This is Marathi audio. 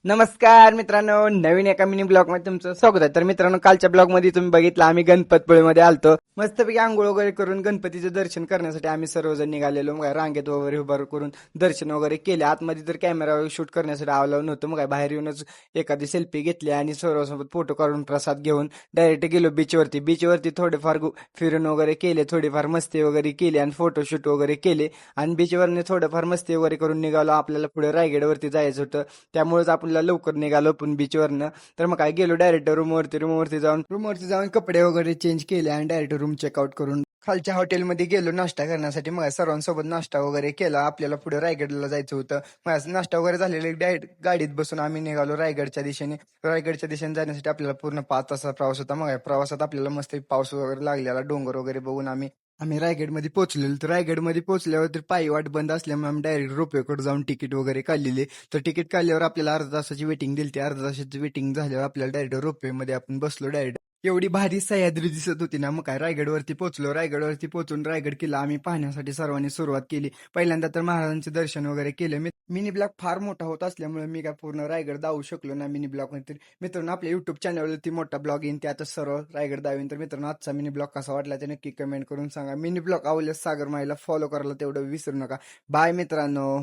नमस्कार मित्रांनो, नवीन एका मिनी ब्लॉग मध्ये तुमचं स्वागत आहे. तर मित्रांनो, कालच्या ब्लॉग मध्ये तुम्ही बघितलं आम्ही गणपतपुळेमध्ये आलतो. मस्तपैकी आंघोळ वगैरे करून गणपतीचं दर्शन करण्यासाठी आम्ही सर्वजण निघालेलो. मग रांगेत वगैरे उभा करून दर्शन वगैरे केले. आतमध्ये तर कॅमेरा शूट करण्यासाठी अलाव नव्हतं. मग बाहेर येऊनच एखादी सेल्फी घेतली आणि सर्वांसोबत फोटो काढून प्रसाद घेऊन डायरेक्ट गेलो बीचवरती. बीचवरती थोडेफार फिरून वगैरे केले, थोडीफार मस्ती वगैरे केली आणि फोटोशूट वगैरे केले. आणि बीचवरने थोडंफार मस्ती वगैरे करून निघालो. आपल्याला पुढे रायगडवरती जायचं होतं. त्यामुळेच आपल्याला लवकर निघालो पण बीचवरनं. तर मग काय गेलो डायरेक्ट रूमवरती जाऊन कपडे वगैरे चेंज केले आणि डायरेक्ट रूम चेकआउट करून खालच्या हॉटेलमध्ये गेलो नाश्ता करण्यासाठी. मग सर्वांसोबत नाश्ता वगैरे केला. आपल्याला पुढे रायगडला जायचं होतं. मग नाश्ता वगैरे झालेला डायरेक्ट गाडीत बसून आम्ही निघालो रायगडच्या दिशेने. रायगडच्या दिशेने जाण्यासाठी आपल्याला पूर्ण 5 तासाचा प्रवास होता. मग प्रवासात आपल्याला मस्त पाऊस वगैरे लागलेला, डोंगर वगैरे बघून आम्ही आम्ही रायगडमध्ये पोहोचलेलो. तर रायगडमध्ये पोहोचल्यावर तर पायी वाट बंद असल्यामुळे आम्ही डायरेक्ट रोपवेकडे जाऊन तिकीट वगैरे काढलेले. तर तिकीट काढल्यावर आपल्याला अर्धा तासाची वेटिंग दिली. अर्धा तासाची वेटिंग झाल्यावर आपल्याला डायरेक्ट रोपवेमध्ये आपण बसलो डायरेक्ट. एवढी भारी सह्याद्री दिसत होती ना. मग काय रायगडवरती पोहोचलो. रायगडवरती पोहोचून रायगड किल्ला आम्ही पाहण्यासाठी सर्वांनी सुरुवात केली. पहिल्यांदा तर महाराजांचे दर्शन वगैरे केले. मिनी ब्लॉग फार मोठा होत असल्यामुळे मी काय पूर्ण रायगड दावू शकलो ना मिनी ब्लॉग मध्ये. मित्रांनो, आपल्या युट्यूब चॅनलवरती मोठा ब्लॉग येईन, त्यातच सर्व रायगड दावेन. तर मित्रांनो, आजचा मिनी ब्लॉग कसा वाटला ते नक्की कमेंट करून सांगा. मिनी ब्लॉग आवडल्यास सागर माईला फॉलो करायला तेवढं विसरू नका. बाय मित्रांनो.